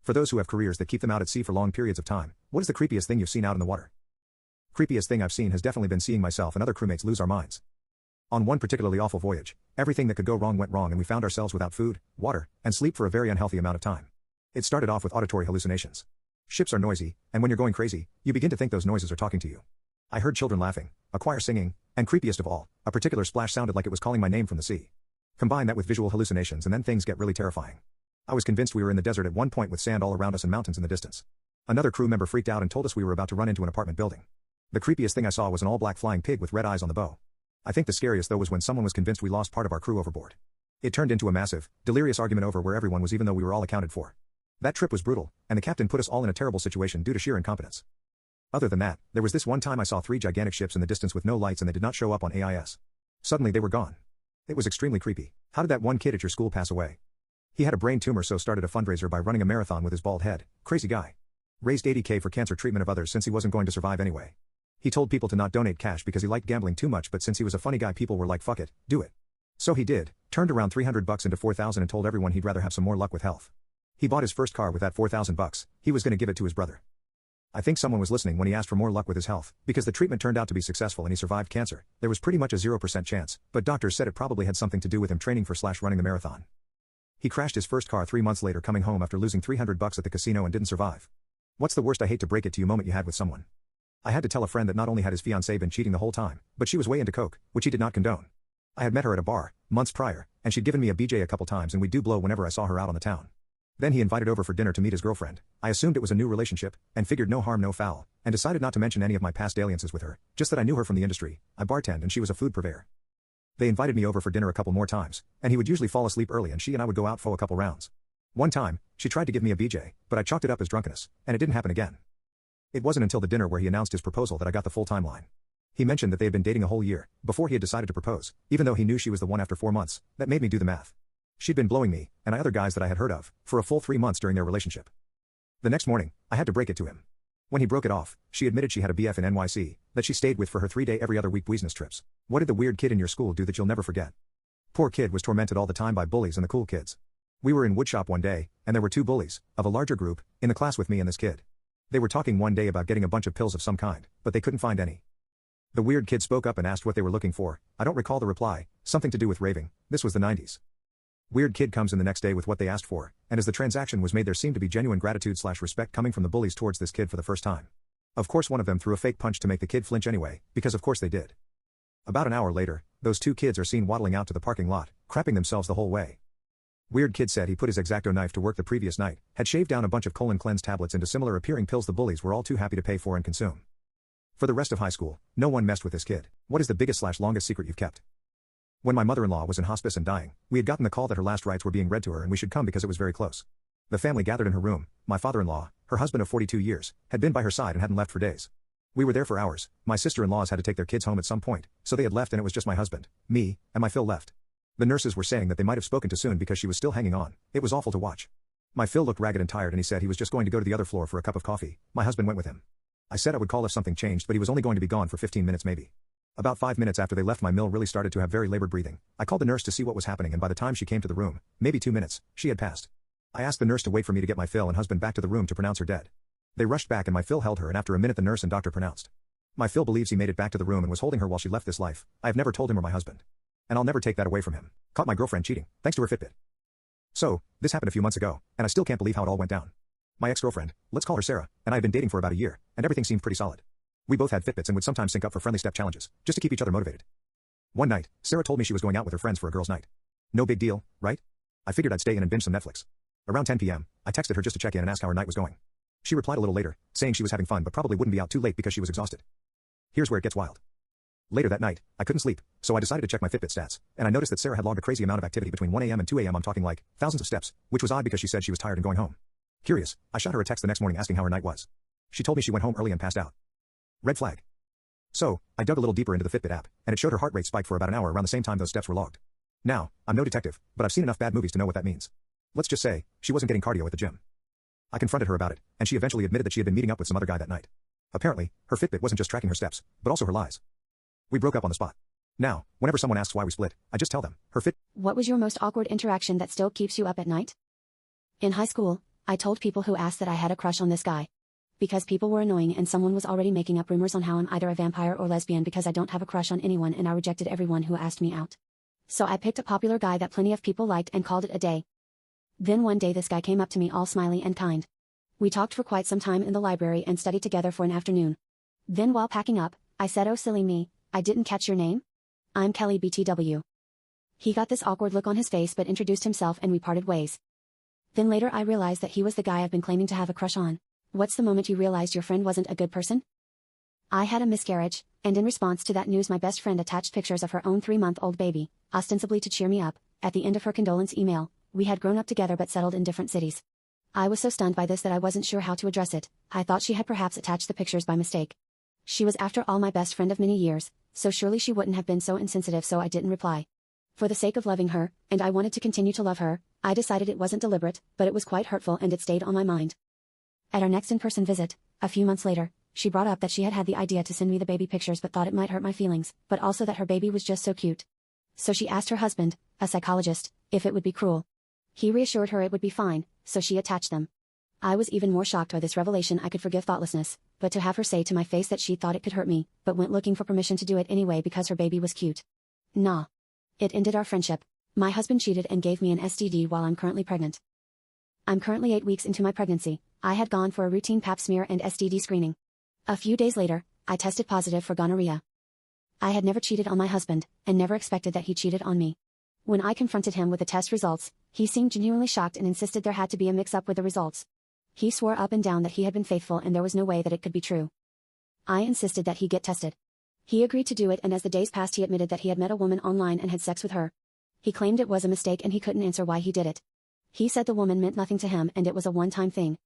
For those who have careers that keep them out at sea for long periods of time, what is the creepiest thing you've seen out in the water? Creepiest thing I've seen has definitely been seeing myself and other crewmates lose our minds. On one particularly awful voyage, everything that could go wrong went wrong and we found ourselves without food, water, and sleep for a very unhealthy amount of time. It started off with auditory hallucinations. Ships are noisy, and when you're going crazy, you begin to think those noises are talking to you. I heard children laughing, a choir singing, and creepiest of all, a particular splash sounded like it was calling my name from the sea. Combine that with visual hallucinations and then things get really terrifying. I was convinced we were in the desert at one point with sand all around us and mountains in the distance. Another crew member freaked out and told us we were about to run into an apartment building. The creepiest thing I saw was an all-black flying pig with red eyes on the bow. I think the scariest though was when someone was convinced we lost part of our crew overboard. It turned into a massive, delirious argument over where everyone was even though we were all accounted for. That trip was brutal, and the captain put us all in a terrible situation due to sheer incompetence. Other than that, there was this one time I saw 3 gigantic ships in the distance with no lights and they did not show up on AIS. Suddenly they were gone. It was extremely creepy. How did that one kid at your school pass away? He had a brain tumor so started a fundraiser by running a marathon with his bald head. Crazy guy. Raised $80K for cancer treatment of others since he wasn't going to survive anyway. He told people to not donate cash because he liked gambling too much, but since he was a funny guy people were like fuck it, do it. So he did, turned around $300 into $4,000 and told everyone he'd rather have some more luck with health. He bought his first car with that $4,000, he was gonna give it to his brother. I think someone was listening when he asked for more luck with his health, because the treatment turned out to be successful and he survived cancer. There was pretty much a 0% chance, but doctors said it probably had something to do with him training for / running the marathon. He crashed his first car 3 months later coming home after losing $300 at the casino and didn't survive. What's the worst I hate to break it to you moment you had with someone? I had to tell a friend that not only had his fiancée been cheating the whole time, but she was way into coke, which he did not condone. I had met her at a bar, months prior, and she'd given me a BJ a couple times and we'd do blow whenever I saw her out on the town. Then he invited over for dinner to meet his girlfriend. I assumed it was a new relationship, and figured no harm no foul, and decided not to mention any of my past dalliances with her, just that I knew her from the industry. I bartended and she was a food purveyor. They invited me over for dinner a couple more times, and he would usually fall asleep early and she and I would go out for a couple rounds. One time, she tried to give me a BJ, but I chalked it up as drunkenness, and it didn't happen again. It wasn't until the dinner where he announced his proposal that I got the full timeline. He mentioned that they had been dating a whole year, before he had decided to propose, even though he knew she was the one after 4 months. That made me do the math. She'd been blowing me, and other guys that I had heard of, for a full 3 months during their relationship. The next morning, I had to break it to him. When he broke it off, she admitted she had a BF in NYC, that she stayed with for her 3-day every other week business trips. What did the weird kid in your school do that you'll never forget? Poor kid was tormented all the time by bullies and the cool kids. We were in woodshop one day, and there were 2 bullies, of a larger group, in the class with me and this kid. They were talking one day about getting a bunch of pills of some kind, but they couldn't find any. The weird kid spoke up and asked what they were looking for. I don't recall the reply, something to do with raving. This was the 90s. Weird kid comes in the next day with what they asked for, and as the transaction was made there seemed to be genuine gratitude / respect coming from the bullies towards this kid for the first time. Of course one of them threw a fake punch to make the kid flinch anyway, because of course they did. About an hour later, those 2 kids are seen waddling out to the parking lot, crapping themselves the whole way. Weird kid said he put his X-Acto knife to work the previous night, had shaved down a bunch of colon cleanse tablets into similar appearing pills the bullies were all too happy to pay for and consume. For the rest of high school, no one messed with this kid. What is the biggest / longest secret you've kept? When my mother-in-law was in hospice and dying, we had gotten the call that her last rites were being read to her and we should come because it was very close. The family gathered in her room. My father-in-law, her husband of 42 years, had been by her side and hadn't left for days. We were there for hours. My sister-in-laws had to take their kids home at some point, so they had left and it was just my husband, me, and my Phil left. The nurses were saying that they might have spoken too soon because she was still hanging on. It was awful to watch. My Phil looked ragged and tired and he said he was just going to go to the other floor for a cup of coffee. My husband went with him. I said I would call if something changed, but he was only going to be gone for 15 minutes maybe. About 5 minutes after they left my Mill really started to have very labored breathing. I called the nurse to see what was happening and by the time she came to the room, maybe 2 minutes, she had passed. I asked the nurse to wait for me to get my Phil and husband back to the room to pronounce her dead. They rushed back and my Phil held her and after a minute the nurse and doctor pronounced. My Phil believes he made it back to the room and was holding her while she left this life. I have never told him or my husband. And I'll never take that away from him. Caught my girlfriend cheating, thanks to her Fitbit. So, this happened a few months ago, and I still can't believe how it all went down. My ex-girlfriend, let's call her Sarah, and I had been dating for about a year, and everything seemed pretty solid. We both had Fitbits and would sometimes sync up for friendly step challenges, just to keep each other motivated. One night, Sarah told me she was going out with her friends for a girls' night. No big deal, right? I figured I'd stay in and binge some Netflix. Around 10 p.m., I texted her just to check in and ask how her night was going. She replied a little later, saying she was having fun but probably wouldn't be out too late because she was exhausted. Here's where it gets wild. Later that night, I couldn't sleep, so I decided to check my Fitbit stats, and I noticed that Sarah had logged a crazy amount of activity between 1 a.m. and 2 a.m. I'm talking like, thousands of steps, which was odd because she said she was tired and going home. Curious, I shot her a text the next morning asking how her night was. She told me she went home early and passed out. Red flag. So, I dug a little deeper into the Fitbit app, and it showed her heart rate spike for about an hour around the same time those steps were logged. Now, I'm no detective, but I've seen enough bad movies to know what that means. Let's just say, she wasn't getting cardio at the gym. I confronted her about it, and she eventually admitted that she had been meeting up with some other guy that night. Apparently, her Fitbit wasn't just tracking her steps, but also her lies. We broke up on the spot. Now, whenever someone asks why we split, I just tell them, her Fit. What was your most awkward interaction that still keeps you up at night? In high school, I told people who asked that I had a crush on this guy. Because people were annoying and someone was already making up rumors on how I'm either a vampire or lesbian because I don't have a crush on anyone and I rejected everyone who asked me out. So I picked a popular guy that plenty of people liked and called it a day. Then one day this guy came up to me all smiley and kind. We talked for quite some time in the library and studied together for an afternoon. Then while packing up, I said, "Oh silly me, I didn't catch your name? I'm Kelly BTW." He got this awkward look on his face but introduced himself and we parted ways. Then later I realized that he was the guy I've been claiming to have a crush on. What's the moment you realized your friend wasn't a good person? I had a miscarriage, and in response to that news my best friend attached pictures of her own 3-month-old baby, ostensibly to cheer me up. At the end of her condolence email, we had grown up together but settled in different cities. I was so stunned by this that I wasn't sure how to address it. I thought she had perhaps attached the pictures by mistake. She was after all my best friend of many years, so surely she wouldn't have been so insensitive, so I didn't reply. For the sake of loving her, and I wanted to continue to love her, I decided it wasn't deliberate, but it was quite hurtful and it stayed on my mind. At our next in-person visit, a few months later, she brought up that she had the idea to send me the baby pictures but thought it might hurt my feelings, but also that her baby was just so cute. So she asked her husband, a psychologist, if it would be cruel. He reassured her it would be fine, so she attached them. I was even more shocked by this revelation. I could forgive thoughtlessness, but to have her say to my face that she thought it could hurt me, but went looking for permission to do it anyway because her baby was cute. Nah. It ended our friendship. My husband cheated and gave me an STD while I'm currently pregnant. I'm currently 8 weeks into my pregnancy. I had gone for a routine pap smear and STD screening. A few days later, I tested positive for gonorrhea. I had never cheated on my husband, and never expected that he cheated on me. When I confronted him with the test results, he seemed genuinely shocked and insisted there had to be a mix-up with the results. He swore up and down that he had been faithful and there was no way that it could be true. I insisted that he get tested. He agreed to do it, and as the days passed he admitted that he had met a woman online and had sex with her. He claimed it was a mistake and he couldn't answer why he did it. He said the woman meant nothing to him and it was a one-time thing.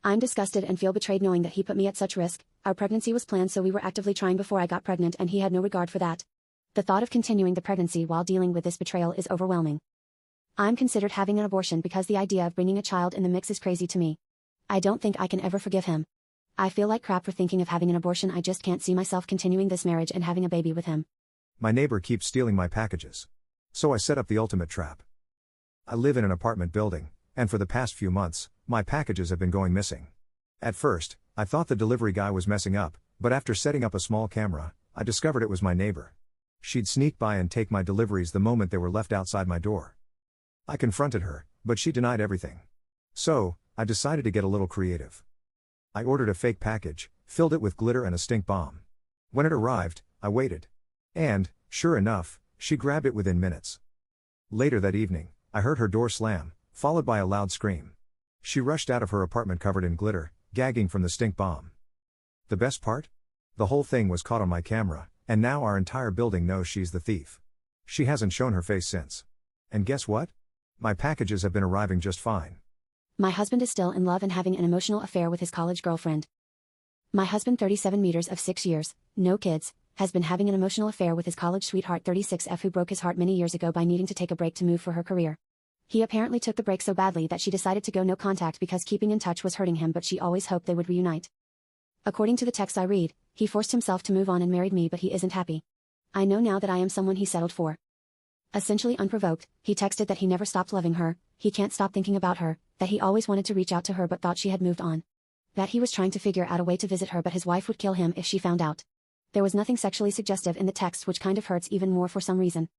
I'm disgusted and feel betrayed knowing that he put me at such risk. Our pregnancy was planned, so we were actively trying before I got pregnant, and he had no regard for that. The thought of continuing the pregnancy while dealing with this betrayal is overwhelming. I'm considered having an abortion because the idea of bringing a child in the mix is crazy to me. I don't think I can ever forgive him. I feel like crap for thinking of having an abortion. I just can't see myself continuing this marriage and having a baby with him. My neighbor keeps stealing my packages. So I set up the ultimate trap. I live in an apartment building, and for the past few months, my packages have been going missing. At first, I thought the delivery guy was messing up, but after setting up a small camera, I discovered it was my neighbor. She'd sneak by and take my deliveries the moment they were left outside my door. I confronted her, but she denied everything. So, I decided to get a little creative. I ordered a fake package, filled it with glitter and a stink bomb. When it arrived, I waited. And, sure enough, she grabbed it within minutes. Later that evening, I heard her door slam, followed by a loud scream. She rushed out of her apartment covered in glitter, gagging from the stink bomb. The best part? The whole thing was caught on my camera, and now our entire building knows she's the thief. She hasn't shown her face since. And guess what? My packages have been arriving just fine. My husband is still in love and having an emotional affair with his college girlfriend. My husband, 37 meters of 6 years, no kids, has been having an emotional affair with his college sweetheart 36F, who broke his heart many years ago by needing to take a break to move for her career. He apparently took the break so badly that she decided to go no contact because keeping in touch was hurting him, but she always hoped they would reunite. According to the text I read, he forced himself to move on and married me, but he isn't happy. I know now that I am someone he settled for. Essentially unprovoked, he texted that he never stopped loving her, he can't stop thinking about her, that he always wanted to reach out to her but thought she had moved on. That he was trying to figure out a way to visit her but his wife would kill him if she found out. There was nothing sexually suggestive in the text, which kind of hurts even more for some reason.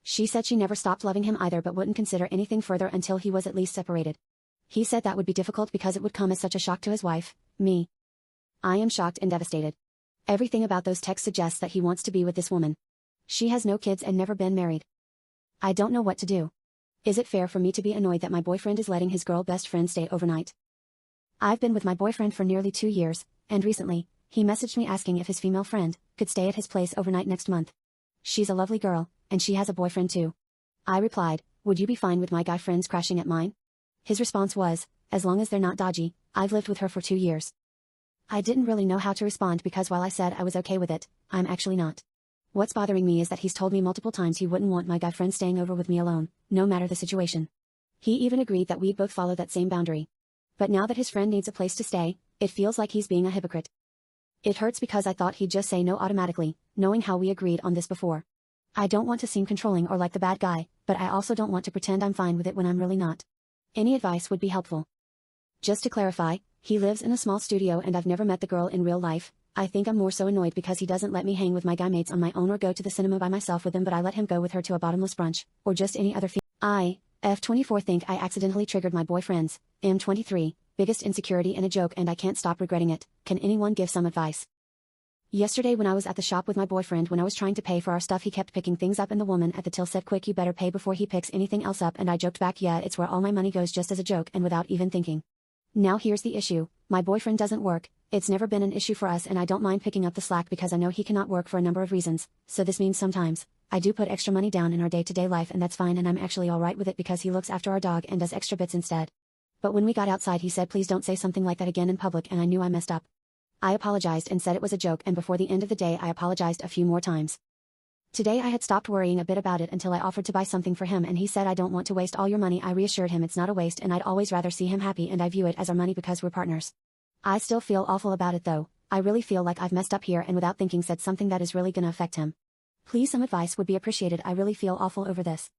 She said she never stopped loving him either but wouldn't consider anything further until he was at least separated. He said that would be difficult because it would come as such a shock to his wife, me. I am shocked and devastated. Everything about those texts suggests that he wants to be with this woman. She has no kids and never been married. I don't know what to do. Is it fair for me to be annoyed that my boyfriend is letting his girl best friend stay overnight? I've been with my boyfriend for nearly 2 years, and recently, he messaged me asking if his female friend could stay at his place overnight next month. She's a lovely girl, and she has a boyfriend too. I replied, "Would you be fine with my guy friends crashing at mine?" His response was, "As long as they're not dodgy, I've lived with her for 2 years." I didn't really know how to respond because while I said I was okay with it, I'm actually not. What's bothering me is that he's told me multiple times he wouldn't want my guy friend staying over with me alone, no matter the situation. He even agreed that we'd both follow that same boundary. But now that his friend needs a place to stay, it feels like he's being a hypocrite. It hurts because I thought he'd just say no automatically, knowing how we agreed on this before. I don't want to seem controlling or like the bad guy, but I also don't want to pretend I'm fine with it when I'm really not. Any advice would be helpful. Just to clarify, he lives in a small studio and I've never met the girl in real life. I think I'm more so annoyed because he doesn't let me hang with my guy mates on my own or go to the cinema by myself with them, but I let him go with her to a bottomless brunch, or just any other I, F24 think I accidentally triggered my boyfriend's, M23, biggest insecurity and a joke, and I can't stop regretting it. Can anyone give some advice? Yesterday when I was at the shop with my boyfriend, when I was trying to pay for our stuff, he kept picking things up and the woman at the till said, "Quick, you better pay before he picks anything else up," and I joked back, "Yeah, it's where all my money goes," just as a joke and without even thinking. Now here's the issue, my boyfriend doesn't work. It's never been an issue for us and I don't mind picking up the slack because I know he cannot work for a number of reasons, so this means sometimes I do put extra money down in our day-to-day life, and that's fine, and I'm actually alright with it because he looks after our dog and does extra bits instead. But when we got outside he said, "Please don't say something like that again in public," and I knew I messed up. I apologized and said it was a joke, and before the end of the day I apologized a few more times. Today I had stopped worrying a bit about it until I offered to buy something for him and he said, "I don't want to waste all your money." I reassured him it's not a waste and I'd always rather see him happy, and I view it as our money because we're partners. I still feel awful about it though. I really feel like I've messed up here and without thinking said something that is really gonna affect him. Please, some advice would be appreciated. I really feel awful over this.